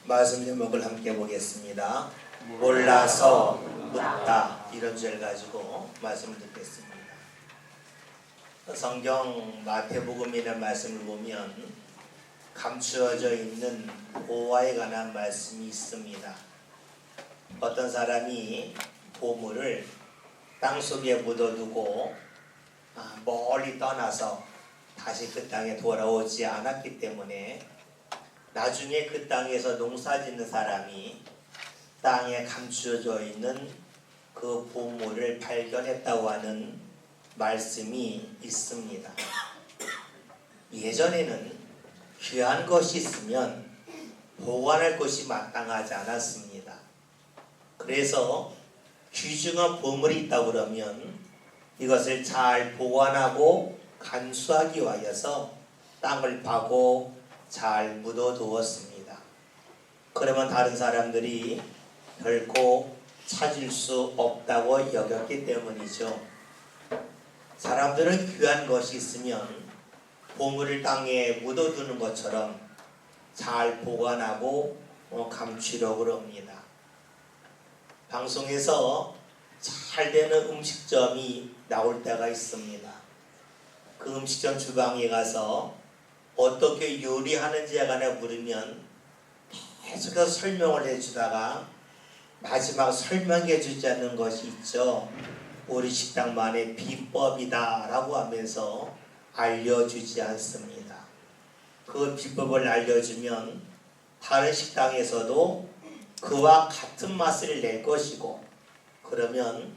말씀 제목을 함께 보겠습니다. 몰라서 묻다, 이런 주제를 가지고 말씀을 듣겠습니다. 성경 마태복음이라는 말씀을 보면 감추어져 있는 보화에 관한 말씀이 있습니다. 어떤 사람이 보물을 땅속에 묻어두고 멀리 떠나서 다시 그 땅에 돌아오지 않았기 때문에 나중에 그 땅에서 농사짓는 사람이 땅에 감추어져 있는 그 보물을 발견했다고 하는 말씀이 있습니다. 예전에는 귀한 것이 있으면 보관할 것이 마땅하지 않았습니다. 그래서 귀중한 보물이 있다고 그러면 이것을 잘 보관하고 간수하기 위하여서 땅을 파고 잘 묻어두었습니다. 그러면 다른 사람들이 결코 찾을 수 없다고 여겼기 때문이죠. 사람들은 귀한 것이 있으면 보물을 땅에 묻어두는 것처럼 잘 보관하고 감추려고 합니다. 방송에서 잘 되는 음식점이 나올 때가 있습니다. 그 음식점 주방에 가서 어떻게 요리하는지에 관해 물으면 계속해서 설명을 해주다가 마지막 설명해 주지 않는 것이 있죠. 우리 식당만의 비법이다 라고 하면서 알려주지 않습니다. 그 비법을 알려주면 다른 식당에서도 그와 같은 맛을 낼 것이고, 그러면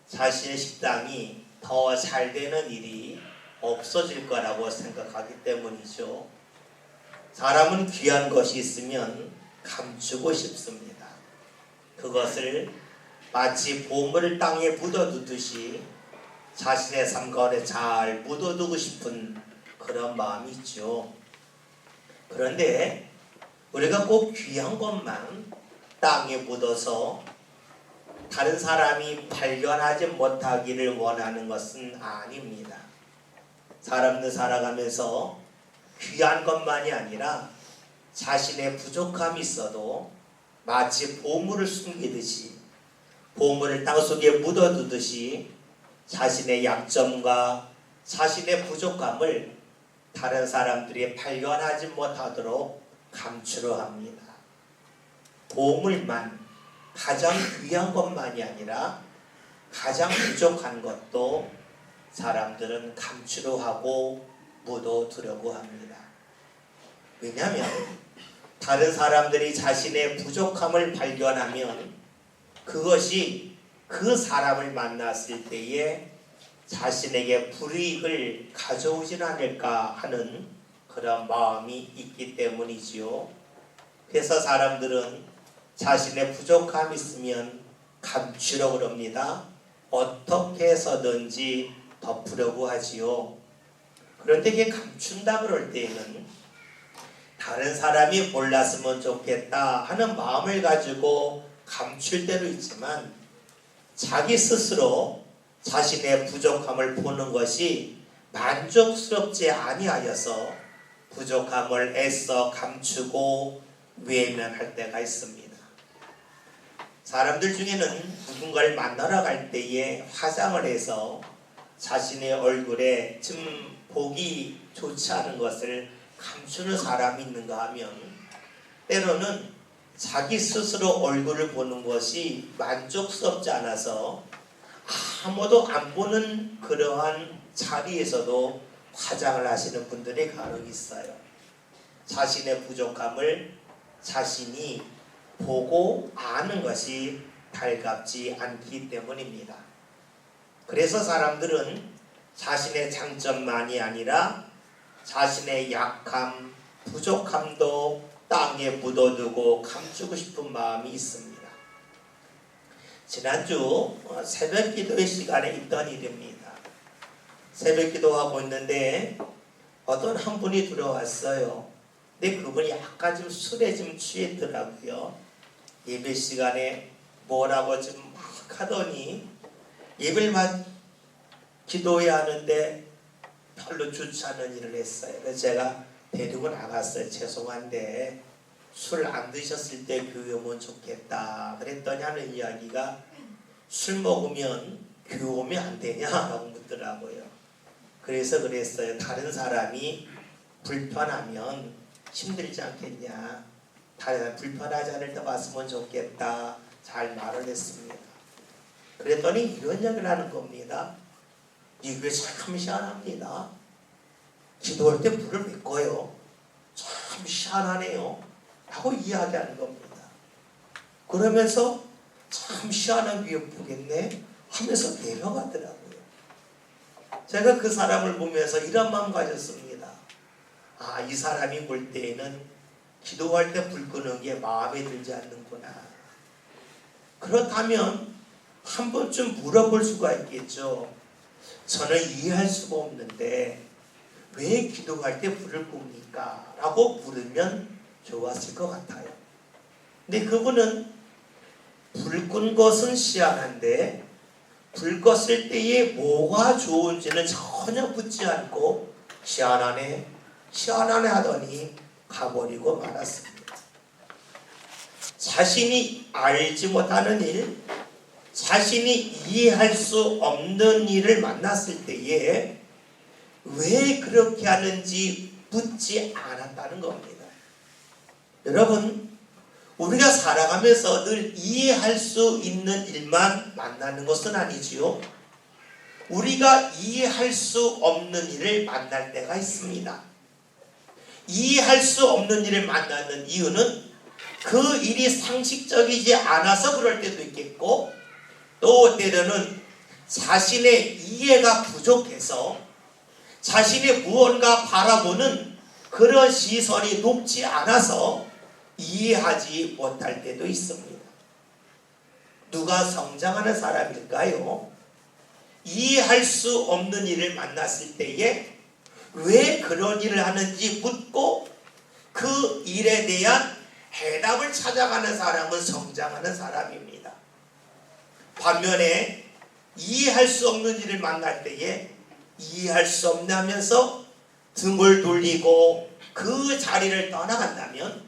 자신의 식당이 더 잘 되는 일이 없어질 거라고 생각하기 때문이죠. 사람은 귀한 것이 있으면 감추고 싶습니다. 그것을 마치 보물을 땅에 묻어두듯이 자신의 삶 가운데 잘 묻어두고 싶은 그런 마음이 있죠. 그런데 우리가 꼭 귀한 것만 땅에 묻어서 다른 사람이 발견하지 못하기를 원하는 것은 아닙니다. 사람들 살아가면서 귀한 것만이 아니라 자신의 부족함이 있어도 마치 보물을 숨기듯이, 보물을 땅속에 묻어두듯이 자신의 약점과 자신의 부족함을 다른 사람들이 발견하지 못하도록 감추려 합니다. 보물만, 가장 귀한 것만이 아니라 가장 부족한 것도 사람들은 감추려 하고 묻어두려고 합니다. 왜냐하면 다른 사람들이 자신의 부족함을 발견하면 그것이 그 사람을 만났을 때에 자신에게 불이익을 가져오진 않을까 하는 그런 마음이 있기 때문이지요. 그래서 사람들은 자신의 부족함이 있으면 감추려고 합니다. 어떻게 해서든지 덮으려고 하지요. 그런데 이게 감춘다 그럴 때에는 다른 사람이 몰랐으면 좋겠다 하는 마음을 가지고 감출 때도 있지만, 자기 스스로 자신의 부족함을 보는 것이 만족스럽지 아니하여서 부족함을 애써 감추고 외면할 때가 있습니다. 사람들 중에는 누군가를 만나러 갈 때에 화장을 해서 자신의 얼굴에 좀 보기 좋지 않은 것을 감추는 사람이 있는가 하면, 때로는 자기 스스로 얼굴을 보는 것이 만족스럽지 않아서 아무도 안 보는 그러한 자리에서도 화장을 하시는 분들이 간혹 있어요. 자신의 부족함을 자신이 보고 아는 것이 달갑지 않기 때문입니다. 그래서 사람들은 자신의 장점만이 아니라 자신의 약함, 부족함도 땅에 묻어두고 감추고 싶은 마음이 있습니다. 지난주 새벽 기도의 시간에 있던 일입니다. 새벽 기도하고 있는데 어떤 한 분이 들어왔어요. 근데 그분이 약간 좀 술에 좀 취했더라고요. 예배 시간에 뭐라고 좀 막 하더니 예배를 기도해야 하는데 별로 좋지 않은 일을 했어요. 그래서 제가 데리고 나갔어요. 죄송한데 술 안 드셨을 때 교회 오면 좋겠다 그랬더니 하는 이야기가 술 먹으면 교회 오면 안 되냐라고 묻더라고요. 그래서 그랬어요. 다른 사람이 불편하면 힘들지 않겠냐, 다른 사람 불편하지 않을 때 왔으면 좋겠다 잘 말을 했습니다. 그랬더니 이런 이야기를 하는 겁니다. 이게 참 희한합니다. 기도할 때 불을 왜 꺼요? 참 희한하네요 하고 이야기하는 겁니다. 그러면서 참 희한하게 예쁘겠네 하면서 내려가더라고요. 제가 그 사람을 보면서 이런 마음 가졌습니다. 아, 이 사람이 볼 때에는 기도할 때 불 끄는 게 마음에 들지 않는구나. 그렇다면 한 번쯤 물어볼 수가 있겠죠. 저는 이해할 수가 없는데 왜 기도할 때 불을 끕니까? 라고 물으면 좋았을 것 같아요. 근데 그분은 불 끈 것은 희한한데 불 껐을 때에 뭐가 좋은지는 전혀 묻지 않고 희한하네 희한하네 하더니 가버리고 말았습니다. 자신이 알지 못하는 일, 자신이 이해할 수 없는 일을 만났을 때에 왜 그렇게 하는지 묻지 않았다는 겁니다. 여러분, 우리가 살아가면서 늘 이해할 수 있는 일만 만나는 것은 아니지요. 우리가 이해할 수 없는 일을 만날 때가 있습니다. 이해할 수 없는 일을 만나는 이유는 그 일이 상식적이지 않아서 그럴 때도 있겠고, 또 때로는 자신의 이해가 부족해서 자신의 무언가 바라보는 그런 시선이 높지 않아서 이해하지 못할 때도 있습니다. 누가 성장하는 사람일까요? 이해할 수 없는 일을 만났을 때에 왜 그런 일을 하는지 묻고 그 일에 대한 해답을 찾아가는 사람은 성장하는 사람입니다. 반면에 이해할 수 없는 일을 만날 때에 이해할 수 없네 하면서 등을 돌리고 그 자리를 떠나간다면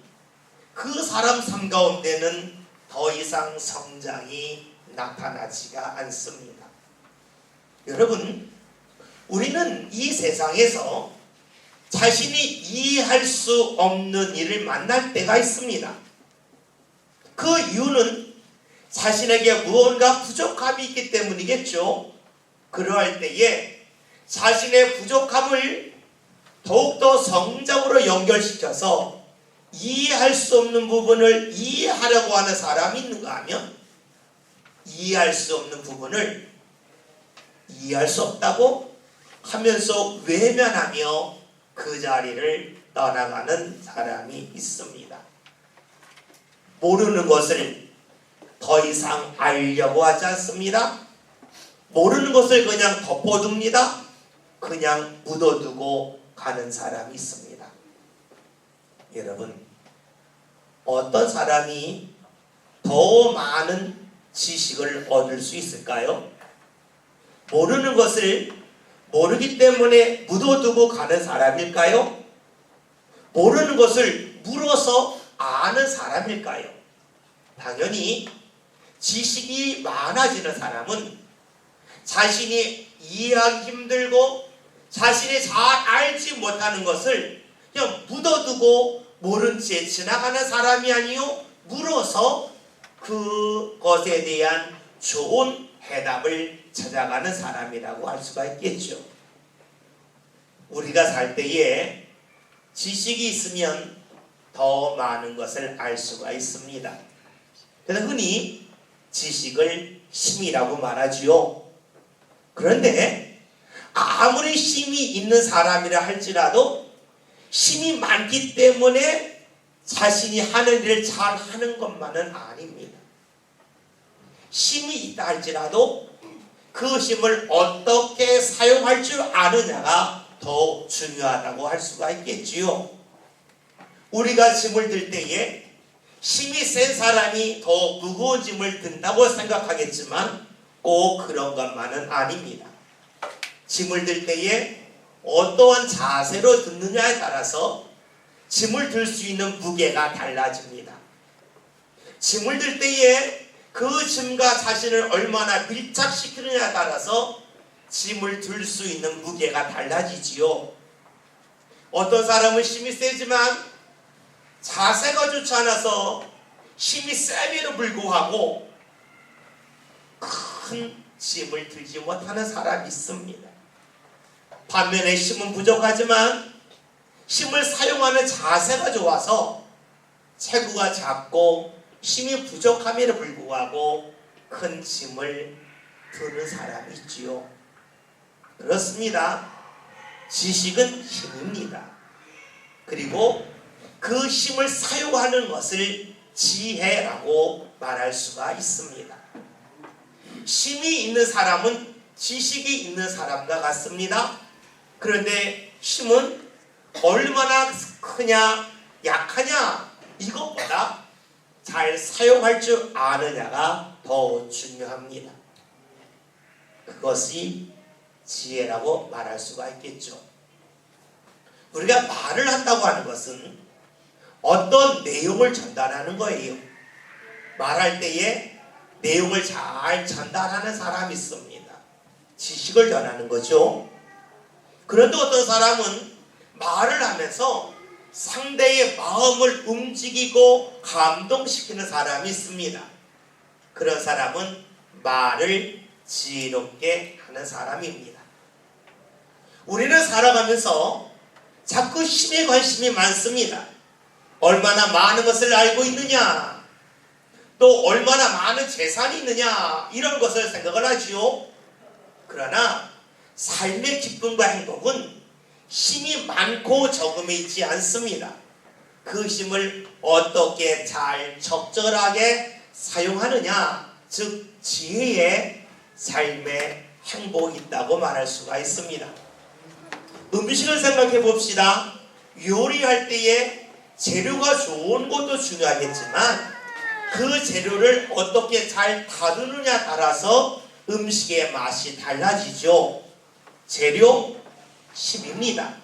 그 사람 삶 가운데는 더 이상 성장이 나타나지가 않습니다. 여러분, 우리는 이 세상에서 자신이 이해할 수 없는 일을 만날 때가 있습니다. 그 이유는 자신에게 무언가 부족함이 있기 때문이겠죠. 그러할 때에 자신의 부족함을 더욱더 성장으로 연결시켜서 이해할 수 없는 부분을 이해하려고 하는 사람이 있는가 하면 이해할 수 없는 부분을 이해할 수 없다고 하면서 외면하며 그 자리를 떠나가는 사람이 있습니다. 모르는 것을 더 이상 알려고 하지 않습니다. 모르는 것을 그냥 덮어둡니다. 그냥 묻어두고 가는 사람이 있습니다. 여러분, 어떤 사람이 더 많은 지식을 얻을 수 있을까요? 모르는 것을 모르기 때문에 묻어두고 가는 사람일까요? 모르는 것을 물어서 아는 사람일까요? 당연히 지식이 많아지는 사람은 자신이 이해하기 힘들고 자신이 잘 알지 못하는 것을 그냥 묻어두고 모른 채 지나가는 사람이 아니요, 물어서 그것에 대한 좋은 해답을 찾아가는 사람이라고 할 수가 있겠죠. 우리가 살 때에 지식이 있으면 더 많은 것을 알 수가 있습니다. 그래서 흔히 지식을 힘이라고 말하지요. 그런데 아무리 힘이 있는 사람이라 할지라도 힘이 많기 때문에 자신이 하는 일을 잘 하는 것만은 아닙니다. 힘이 있다 할지라도 그 힘을 어떻게 사용할 줄 아느냐가 더 중요하다고 할 수가 있겠지요. 우리가 짐을 들 때에 힘이 센 사람이 더 무거운 짐을 든다고 생각하겠지만 꼭 그런 것만은 아닙니다. 짐을 들 때에 어떠한 자세로 듣느냐에 따라서 짐을 들 수 있는 무게가 달라집니다. 짐을 들 때에 그 짐과 자신을 얼마나 밀착시키느냐에 따라서 짐을 들 수 있는 무게가 달라지지요. 어떤 사람은 힘이 세지만 자세가 좋지 않아서 힘이 셈에도 불구하고 큰 짐을 들지 못하는 사람이 있습니다. 반면에 힘은 부족하지만 힘을 사용하는 자세가 좋아서 체구가 작고 힘이 부족함에도 불구하고 큰 짐을 드는 사람이 있지요. 그렇습니다. 지식은 힘입니다. 그리고 그 힘을 사용하는 것을 지혜라고 말할 수가 있습니다. 힘이 있는 사람은 지식이 있는 사람과 같습니다. 그런데 힘은 얼마나 크냐 약하냐 이것보다 잘 사용할 줄 아느냐가 더 중요합니다. 그것이 지혜라고 말할 수가 있겠죠. 우리가 말을 한다고 하는 것은 어떤 내용을 전달하는 거예요. 말할 때에 내용을 잘 전달하는 사람이 있습니다. 지식을 전하는 거죠. 그런데 어떤 사람은 말을 하면서 상대의 마음을 움직이고 감동시키는 사람이 있습니다. 그런 사람은 말을 지혜롭게 하는 사람입니다. 우리는 살아가면서 자꾸 힘에 관심이 많습니다. 얼마나 많은 것을 알고 있느냐, 또 얼마나 많은 재산이 있느냐, 이런 것을 생각을 하지요. 그러나 삶의 기쁨과 행복은 힘이 많고 적음에 있지 않습니다. 그 힘을 어떻게 잘 적절하게 사용하느냐, 즉 지혜의 삶의 행복이 있다고 말할 수가 있습니다. 음식을 생각해 봅시다. 요리할 때에 재료가 좋은 것도 중요하겠지만 그 재료를 어떻게 잘 다루느냐에 따라서 음식의 맛이 달라지죠. 재료 힘입니다.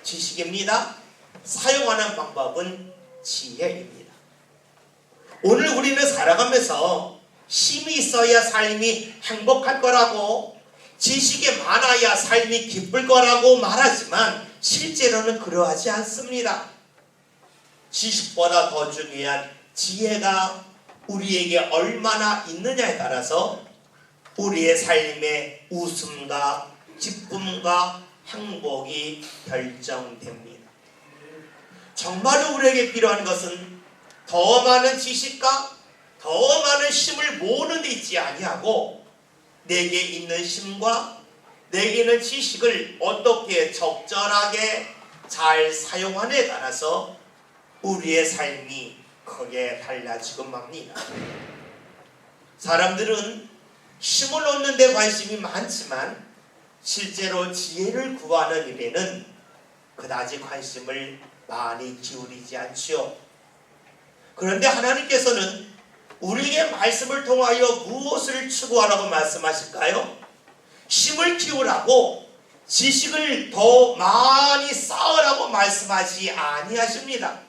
지식입니다. 사용하는 방법은 지혜입니다. 오늘 우리는 살아가면서 힘이 있어야 삶이 행복할 거라고, 지식이 많아야 삶이 기쁠 거라고 말하지만 실제로는 그러하지 않습니다. 지식보다 더 중요한 지혜가 우리에게 얼마나 있느냐에 따라서 우리의 삶의 웃음과 기쁨과 행복이 결정됩니다. 정말로 우리에게 필요한 것은 더 많은 지식과 더 많은 힘을 모으는 데 있지 아니하고 내게 있는 힘과 내게 있는 지식을 어떻게 적절하게 잘 사용하느냐에 따라서 우리의 삶이 크게 달라지고 맙니다. 사람들은 힘을 얻는 데 관심이 많지만 실제로 지혜를 구하는 일에는 그다지 관심을 많이 기울이지 않지요. 그런데 하나님께서는 우리에게 말씀을 통하여 무엇을 추구하라고 말씀하실까요? 힘을 키우라고, 지식을 더 많이 쌓으라고 말씀하지 아니하십니다.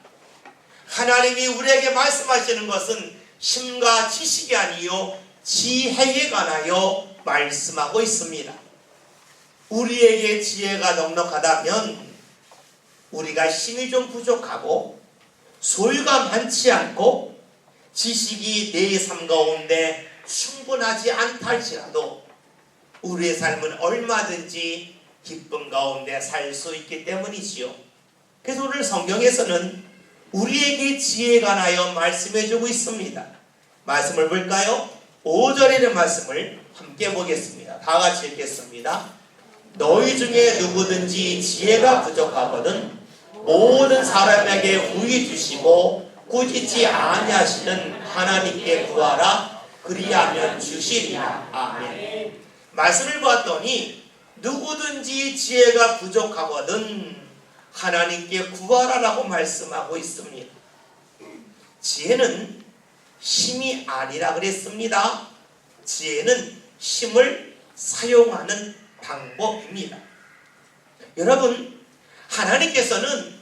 하나님이 우리에게 말씀하시는 것은 힘과 지식이 아니요 지혜에 관하여 말씀하고 있습니다. 우리에게 지혜가 넉넉하다면 우리가 힘이 좀 부족하고 소유가 많지 않고 지식이 내 삶 가운데 충분하지 않다 할지라도 우리의 삶은 얼마든지 기쁨 가운데 살 수 있기 때문이지요. 그래서 오늘 성경에서는 우리에게 지혜에 관하여 말씀해주고 있습니다. 말씀을 볼까요? 5절에는 말씀을 함께 보겠습니다. 다 같이 읽겠습니다. 너희 중에 누구든지 지혜가 부족하거든 모든 사람에게 후히 주시고 꾸짖지 아니하시는 하나님께 구하라. 그리하면 주시리라. 아멘. 말씀을 봤더니 누구든지 지혜가 부족하거든 하나님께 구하라라고 말씀하고 있습니다. 지혜는 힘이 아니라 그랬습니다. 지혜는 힘을 사용하는 방법입니다. 여러분, 하나님께서는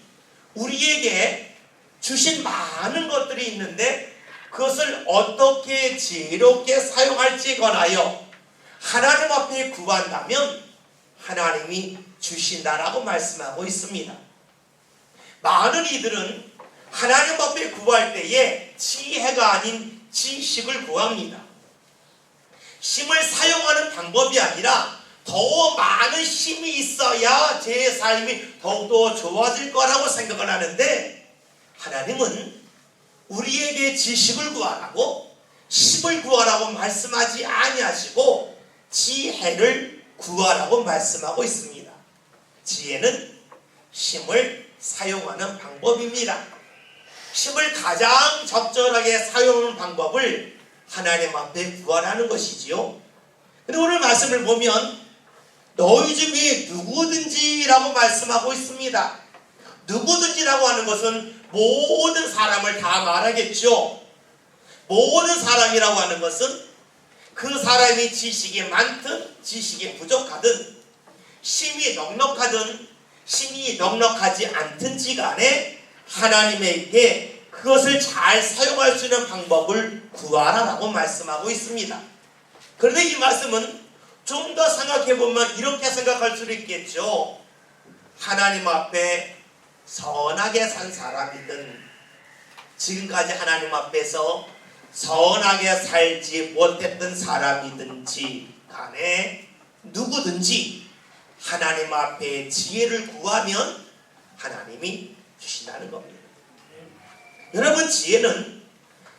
우리에게 주신 많은 것들이 있는데 그것을 어떻게 지혜롭게 사용할지에 관하여 하나님 앞에 구한다면 하나님이 주신다라고 말씀하고 있습니다. 많은 이들은 하나님 앞에 구할 때에 지혜가 아닌 지식을 구합니다. 힘을 사용하는 방법이 아니라 더 많은 힘이 있어야 제 삶이 더욱더 좋아질 거라고 생각을 하는데, 하나님은 우리에게 지식을 구하라고 힘을 구하라고 말씀하지 아니하시고 지혜를 구하라고 말씀하고 있습니다. 지혜는 힘을 사용하는 방법입니다. 힘을 가장 적절하게 사용하는 방법을 하나님 앞에 구하라는 것이지요. 근데 오늘 말씀을 보면 너희 중에 누구든지라고 말씀하고 있습니다. 누구든지라고 하는 것은 모든 사람을 다 말하겠죠. 모든 사람이라고 하는 것은 그 사람이 지식이 많든 지식이 부족하든 힘이 넉넉하든 힘이 넉넉하지 않든지 간에 하나님에게 그것을 잘 사용할 수 있는 방법을 구하라라고 말씀하고 있습니다. 그런데 이 말씀은 좀 더 생각해보면 이렇게 생각할 수도 있겠죠. 하나님 앞에 선하게 산 사람이든 지금까지 하나님 앞에서 선하게 살지 못했던 사람이든지 간에 누구든지 하나님 앞에 지혜를 구하면 하나님이 주신다는 겁니다. 여러분, 지혜는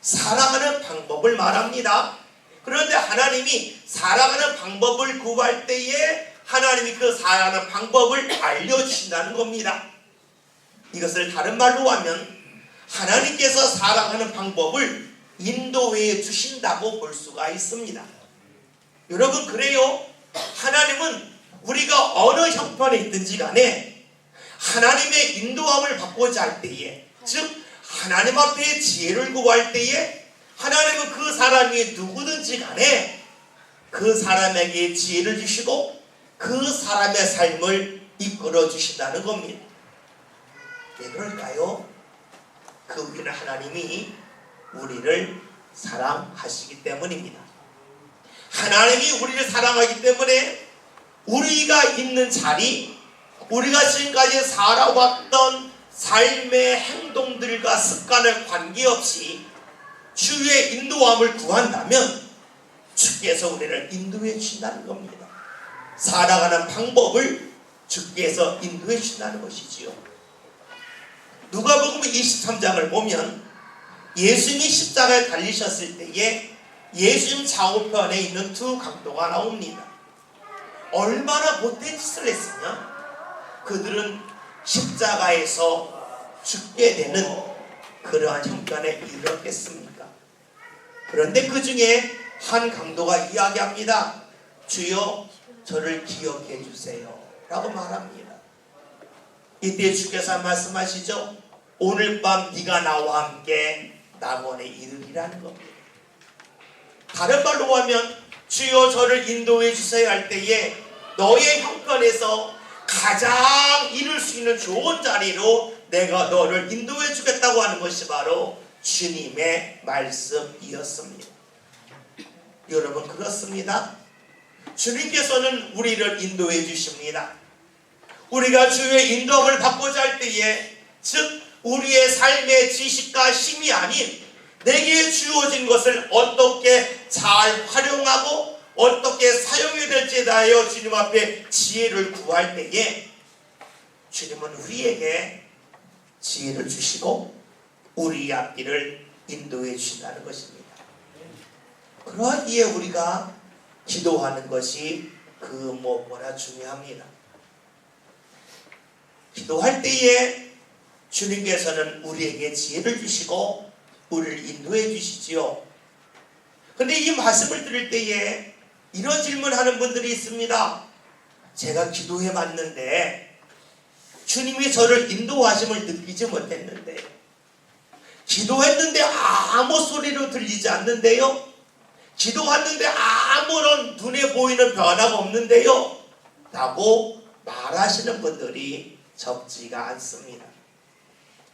살아가는 방법을 말합니다. 그런데 하나님이 살아가는 방법을 구할 때에 하나님이 그 살아가는 방법을 알려주신다는 겁니다. 이것을 다른 말로 하면 하나님께서 살아가는 방법을 인도해 주신다고 볼 수가 있습니다. 여러분, 그래요. 하나님은 우리가 어느 형편에 있든지 간에 하나님의 인도함을 받고자 할 때에, 즉 하나님 앞에 지혜를 구할 때에 하나님은 그 사람이 누구든지 간에 그 사람에게 지혜를 주시고 그 사람의 삶을 이끌어 주신다는 겁니다. 왜 그럴까요? 그 우리는 하나님이 우리를 사랑하시기 때문입니다. 하나님이 우리를 사랑하기 때문에 우리가 있는 자리, 우리가 지금까지 살아왔던 삶의 행동들과 습관을 관계없이 주의 인도함을 구한다면 주께서 우리를 인도해 주신다는 겁니다. 살아가는 방법을 주께서 인도해 주신다는 것이지요. 누가복음 23장을 보면 예수님이 십자가에 달리셨을 때에 예수님 좌우편에 있는 두 강도가 나옵니다. 얼마나 못된 짓을 했으면 그들은 십자가에서 죽게 되는 그러한 형편에 이르렀겠습니까? 그런데 그 중에 한 강도가 이야기합니다. 주여, 저를 기억해 주세요 라고 말합니다. 이때 주께서 말씀하시죠. 오늘 밤 네가 나와 함께 낙원에 이르리라는 겁니다. 다른 말로 하면 주여 저를 인도해 주세요 할 때에 너의 형편에서 가장 이룰 수 있는 좋은 자리로 내가 너를 인도해 주겠다고 하는 것이 바로 주님의 말씀이었습니다. 여러분, 그렇습니다. 주님께서는 우리를 인도해 주십니다. 우리가 주의 인도함을 받고자 할 때에, 즉 우리의 삶의 지식과 힘이 아닌 내게 주어진 것을 어떻게 잘 활용하고 어떻게 사용해야 될지에 대하여 주님 앞에 지혜를 구할 때에 주님은 우리에게 지혜를 주시고 우리 앞길을 인도해 주신다는 것입니다. 그러기에 우리가 기도하는 것이 그 무엇보다 중요합니다. 기도할 때에 주님께서는 우리에게 지혜를 주시고 우리를 인도해 주시지요. 그런데 이 말씀을 들을 때에 이런 질문하는 분들이 있습니다. 제가 기도해 봤는데 주님이 저를 인도하심을 느끼지 못했는데, 기도했는데 아무 소리로 들리지 않는데요, 기도했는데 아무런 눈에 보이는 변화가 없는데요 라고 말하시는 분들이 적지가 않습니다.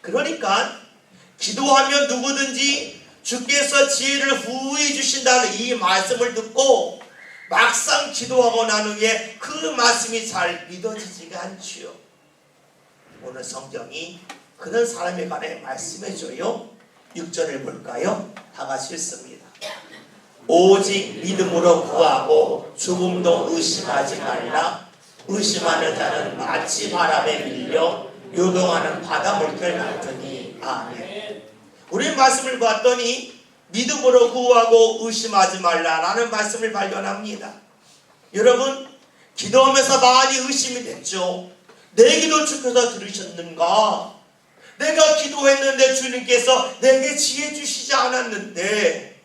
그러니까 기도하면 누구든지 주께서 지혜를 후히 주신다는 이 말씀을 듣고 막상 기도하고 난 후에 그 말씀이 잘 믿어지지가 않지요. 오늘 성경이 그런 사람에 관해 말씀해줘요. 6절을 볼까요? 다 같이 읽습니다. 오직 믿음으로 구하고 조금도 의심하지 말라. 의심하는 자는 마치 바람에 밀려 요동하는 바다 물결 같으니. 아멘. 우리 말씀을 봤더니 믿음으로 구하고 의심하지 말라라는 말씀을 발견합니다. 여러분, 기도하면서 많이 의심이 됐죠. 내 기도 주께서 들으셨는가? 내가 기도했는데 주님께서 내게 지혜 주시지 않았는데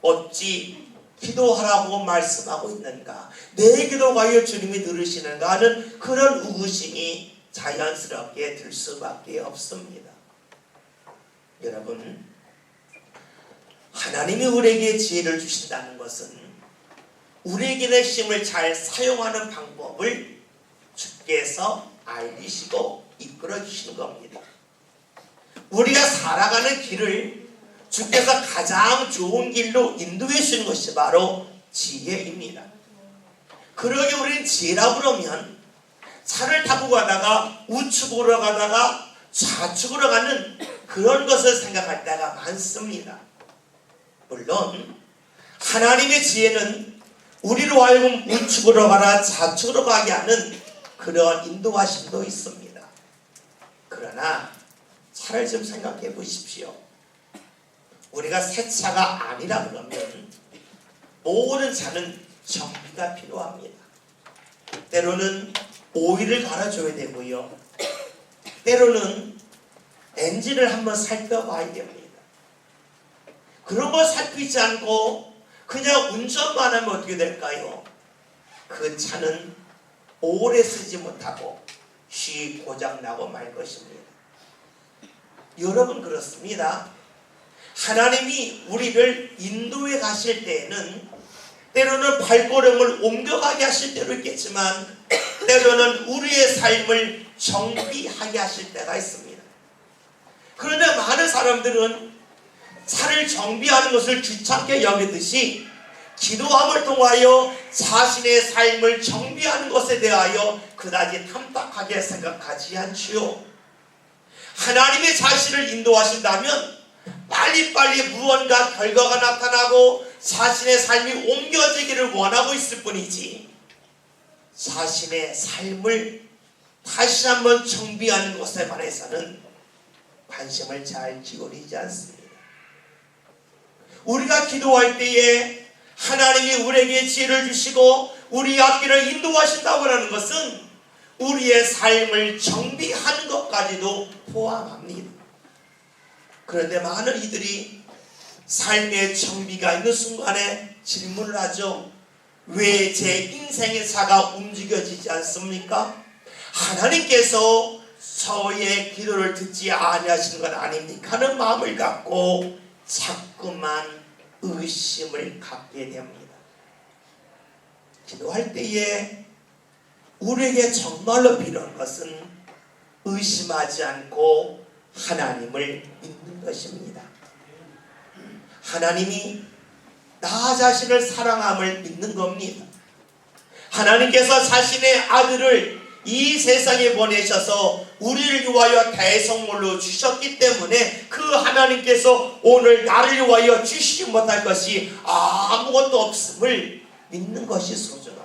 어찌 기도하라고 말씀하고 있는가? 내 기도가 왜 주님이 들으시는가 하는 그런 의구심이 자연스럽게 들 수밖에 없습니다. 여러분, 하나님이 우리에게 지혜를 주신다는 것은 우리에게 내 힘을 잘 사용하는 방법을 주께서 알리시고 이끌어 주시는 겁니다. 우리가 살아가는 길을 주께서 가장 좋은 길로 인도해 주시는 것이 바로 지혜입니다. 그러게 우리는 지혜라고 그러면 차를 타고 가다가 우측으로 가다가 좌측으로 가는 그런 것을 생각할 때가 많습니다. 물론 하나님의 지혜는 우리로 하여금 우측으로 가라 좌측으로 가게 하는 그런 인도하심도 있습니다. 그러나 차를 좀 생각해 보십시오. 우리가 새 차가 아니라 그러면 모든 차는 정비가 필요합니다. 때로는 오일을 갈아줘야 되고요. 때로는 엔진을 한번 살펴봐야 됩니다. 그런 걸 살피지 않고 그냥 운전만 하면 어떻게 될까요? 그 차는 오래 쓰지 못하고 쉬 고장나고 말 것입니다. 여러분, 그렇습니다. 하나님이 우리를 인도해 가실 때에는 때로는 발걸음을 옮겨가게 하실 때도 있겠지만 때로는 우리의 삶을 정비하게 하실 때가 있습니다. 그런데 많은 사람들은 차를 정비하는 것을 귀찮게 여기듯이 기도함을 통하여 자신의 삶을 정비하는 것에 대하여 그다지 탐탁하게 생각하지 않지요. 하나님의 자신을 인도하신다면 빨리빨리 무언가 결과가 나타나고 자신의 삶이 옮겨지기를 원하고 있을 뿐이지 자신의 삶을 다시 한번 정비하는 것에 관해서는 관심을 잘 기울이지 않습니다. 우리가 기도할 때에 하나님이 우리에게 지혜를 주시고 우리 앞길을 인도하신다고 하는 것은 우리의 삶을 정비하는 것까지도 포함합니다. 그런데 많은 이들이 삶의 정비가 있는 순간에 질문을 하죠. 왜 제 인생의 차가 움직여지지 않습니까? 하나님께서 저의 기도를 듣지 아니하시는 건 아닙니까? 하는 마음을 갖고 자꾸만 의심을 갖게 됩니다. 기도할 때에 우리에게 정말로 필요한 것은 의심하지 않고 하나님을 믿는 것입니다. 하나님이 나 자신을 사랑함을 믿는 겁니다. 하나님께서 자신의 아들을 이 세상에 보내셔서 우리를 위하여 대성물로 주셨기 때문에 그 하나님께서 오늘 나를 위하여 주시지 못할 것이 아무것도 없음을 믿는 것이 소중합니다.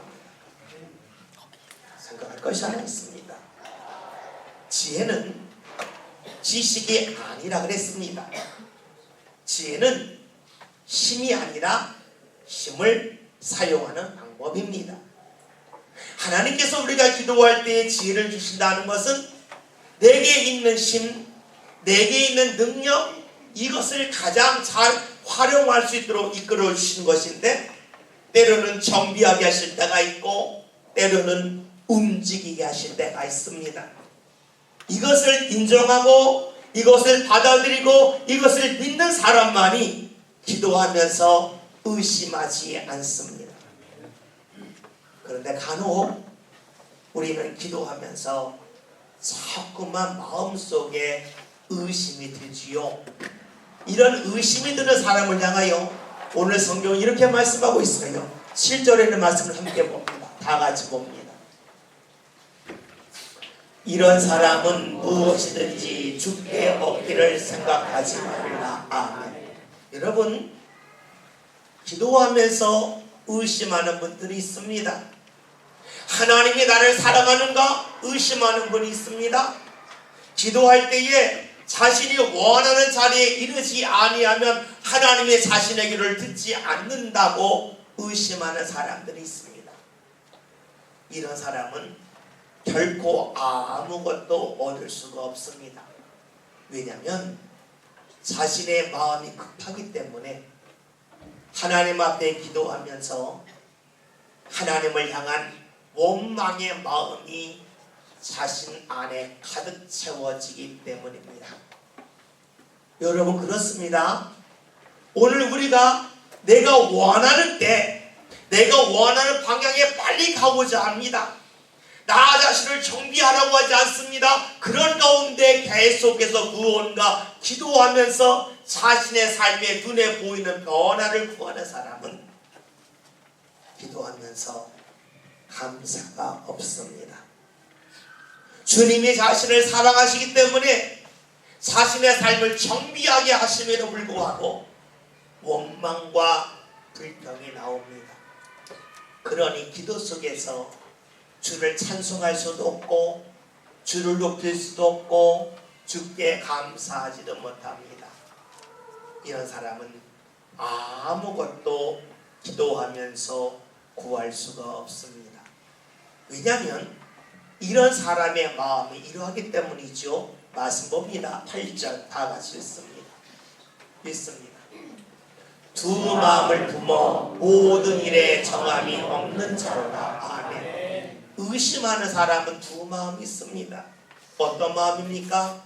생각할 것이 하나 있습니다. 지혜는 지식이 아니라 그랬습니다. 지혜는 힘이 아니라 힘을 사용하는 방법입니다. 하나님께서 우리가 기도할 때에 지혜를 주신다는 것은 내게 있는 힘, 내게 있는 능력, 이것을 가장 잘 활용할 수 있도록 이끌어 주시는 것인데 때로는 정비하게 하실 때가 있고 때로는 움직이게 하실 때가 있습니다. 이것을 인정하고 이것을 받아들이고 이것을 믿는 사람만이 기도하면서 의심하지 않습니다. 그런데 간혹 우리는 기도하면서 자꾸만 마음속에 의심이 들지요. 이런 의심이 드는 사람을 향하여 오늘 성경은 이렇게 말씀하고 있어요. 7절에 있는 말씀을 함께 봅니다. 다 같이 봅니다. 이런 사람은 무엇이든지 죽게 얻기를 생각하지 말라. 아멘. 여러분, 기도하면서 의심하는 분들이 있습니다. 하나님이 나를 사랑하는가 의심하는 분이 있습니다. 기도할 때에 자신이 원하는 자리에 이르지 아니하면 하나님의 자신의 기도를 듣지 않는다고 의심하는 사람들이 있습니다. 이런 사람은 결코 아무것도 얻을 수가 없습니다. 왜냐하면 자신의 마음이 급하기 때문에 하나님 앞에 기도하면서 하나님을 향한 원망의 마음이 자신 안에 가득 채워지기 때문입니다. 여러분, 그렇습니다. 오늘 우리가 내가 원하는 때 내가 원하는 방향에 빨리 가고자 합니다. 나 자신을 정비하라고 하지 않습니다. 그런 가운데 계속해서 구원과 기도하면서 자신의 삶에 눈에 보이는 변화를 구하는 사람은 기도하면서 감사가 없습니다. 주님이 자신을 사랑하시기 때문에 자신의 삶을 정비하게 하심에도 불구하고 원망과 불평이 나옵니다. 그러니 기도 속에서 주를 찬송할 수도 없고 주를 높일 수도 없고 주께 감사하지도 못합니다. 이런 사람은 아무것도 기도하면서 구할 수가 없습니다. 왜냐하면 이런 사람의 마음이 이러하기 때문이죠. 말씀 봅니다. 8절 다 같이 읽습니다. 두 마음을 품어 모든 일에 정함이 없는 자로다. 아멘. 의심하는 사람은 두 마음이 있습니다. 어떤 마음입니까?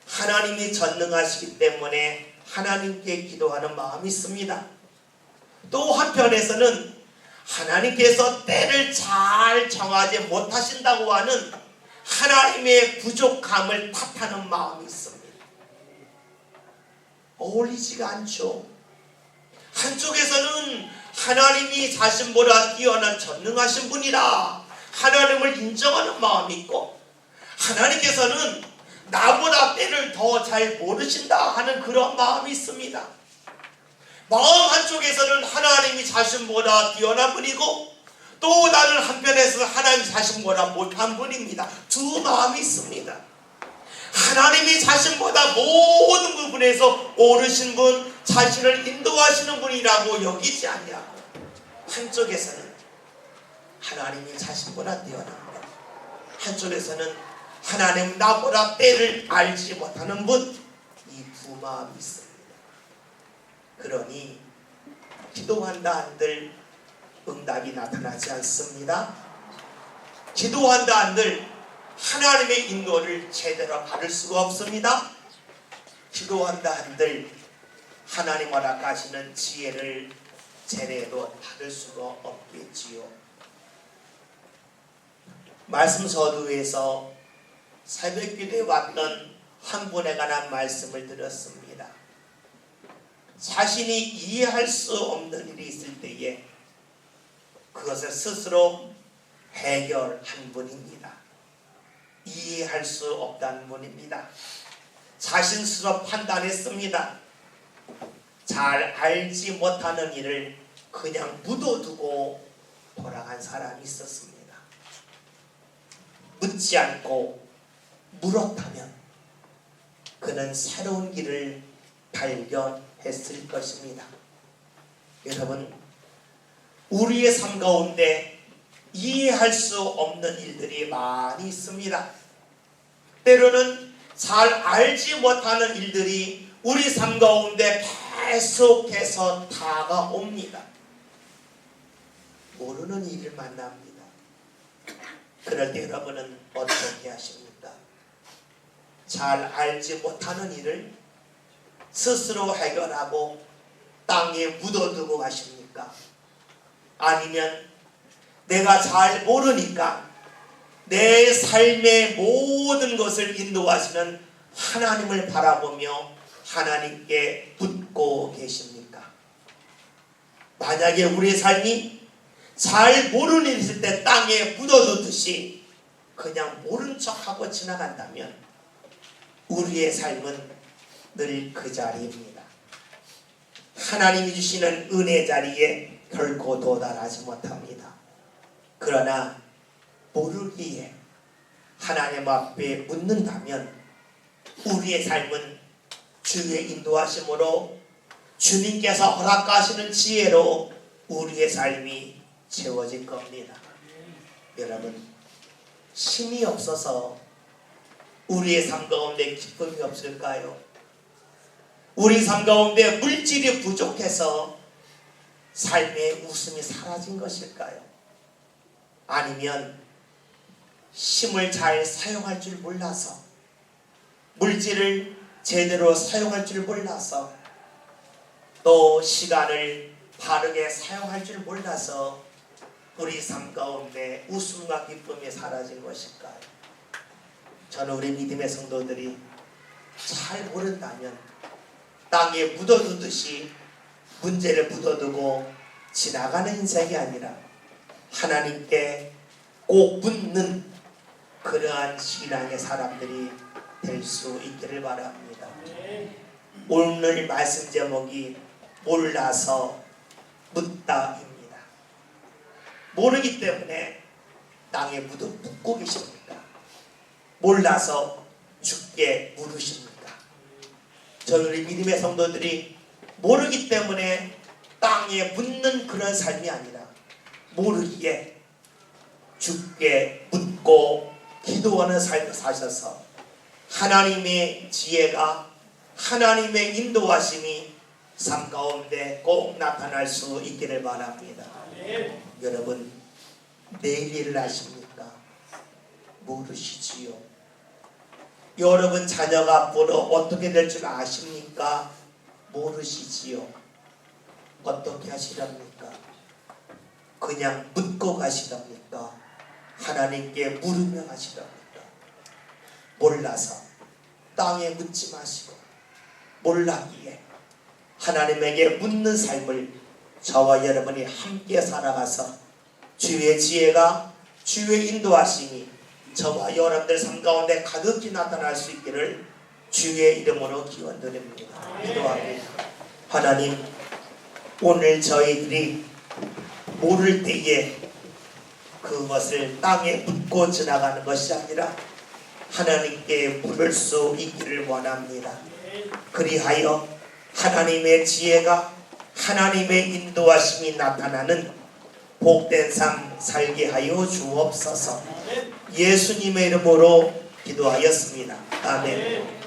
하나님이 전능하시기 때문에 하나님께 기도하는 마음이 있습니다. 또 한편에서는 하나님께서 때를 잘 정하지 못하신다고 하는 하나님의 부족함을 탓하는 마음이 있습니다. 어울리지가 않죠. 한쪽에서는 하나님이 자신보다 뛰어난 전능하신 분이라 하나님을 인정하는 마음이 있고, 하나님께서는 나보다 때를 더 잘 모르신다 하는 그런 마음이 있습니다. 마음 한쪽에서는 하나님이 자신보다 뛰어난 분이고, 또 다른 한편에서 하나님 자신보다 못한 분입니다. 두 마음이 있습니다. 하나님이 자신보다 모든 부분에서 오르신 분, 자신을 인도하시는 분이라고 여기지 않냐고, 한쪽에서는 하나님이 자신보다 뛰어난 분, 한쪽에서는 하나님 나보다 때를 알지 못하는 분, 이 두 마음이 있습니다. 그러니 기도한다 한들 응답이 나타나지 않습니다. 기도한다 한들 하나님의 인도를 제대로 받을 수가 없습니다. 기도한다 한들 하나님 허락하시는 지혜를 제대로 받을 수가 없겠지요. 말씀 서두에서 새벽기도에 왔던 한 분에 관한 말씀을 들었습니다. 자신이 이해할 수 없는 일이 있을 때에 그것을 스스로 해결한 분입니다. 이해할 수 없다는 분입니다. 자신 스스로 판단했습니다. 잘 알지 못하는 일을 그냥 묻어두고 돌아간 사람이 있었습니다. 묻지 않고 물었다면 그는 새로운 길을 발견했을 것입니다. 여러분, 우리의 삶 가운데 이해할 수 없는 일들이 많이 있습니다. 때로는 잘 알지 못하는 일들이 우리 삶 가운데 계속해서 다가옵니다. 모르는 일을 만납니다. 그럴 때 여러분은 어떻게 하십니까? 잘 알지 못하는 일을 스스로 해결하고 땅에 묻어두고 가십니까? 아니면 내가 잘 모르니까 내 삶의 모든 것을 인도하시는 하나님을 바라보며 하나님께 묻고 계십니까? 만약에 우리의 삶이 잘 모르는 일 있을 때 땅에 묻어두듯이 그냥 모른 척하고 지나간다면 우리의 삶은 늘 그 자리입니다. 하나님이 주시는 은혜 자리에 결코 도달하지 못합니다. 그러나 모르기에 하나님 앞에 묻는다면 우리의 삶은 주의 인도하심으로 주님께서 허락하시는 지혜로 우리의 삶이 채워질 겁니다. 여러분, 힘이 없어서 우리의 삶 가운데 기쁨이 없을까요? 우리 삶 가운데 물질이 부족해서 삶의 웃음이 사라진 것일까요? 아니면 힘을 잘 사용할 줄 몰라서, 물질을 제대로 사용할 줄 몰라서, 또 시간을 바르게 사용할 줄 몰라서 우리 삶 가운데 웃음과 기쁨이 사라진 것일까요? 저는 우리 믿음의 성도들이 잘 모른다면 땅에 묻어두듯이 문제를 묻어두고 지나가는 인생이 아니라 하나님께 꼭 묻는 그러한 신앙의 사람들이 될 수 있기를 바랍니다. 오늘 말씀 제목이 몰라서 묻다입니다. 모르기 때문에 땅에 묻고 계십니까? 몰라서 죽게 물으십니까? 저희 믿음의 성도들이 모르기 때문에 땅에 묻는 그런 삶이 아니라 모르기에 죽게 묻고 기도하는 삶을 사셔서 하나님의 지혜가, 하나님의 인도하심이 삶 가운데 꼭 나타날 수 있기를 바랍니다. 여러분, 내일 일을 아십니까? 모르시지요. 여러분 자녀가 앞으로 어떻게 될 줄 아십니까? 모르시지요. 어떻게 하시랍니까? 그냥 묻고 가시랍니까? 하나님께 물으며 가시랍니까? 몰라서 땅에 묻지 마시고 몰라기에 하나님에게 묻는 삶을 저와 여러분이 함께 살아가서 주의 지혜가, 주의 인도하심이 저와 여러분들 삶 가운데 가득히 나타날 수 있기를 주의 이름으로 기원드립니다. 기도합니다. 하나님, 오늘 저희들이 모를 때에 그것을 땅에 묻고 지나가는 것이 아니라 하나님께 물을 수 있기를 원합니다. 그리하여 하나님의 지혜가, 하나님의 인도하심이 나타나는 복된 삶 살게 하여 주옵소서. 예수님의 이름으로 기도하였습니다. 아멘.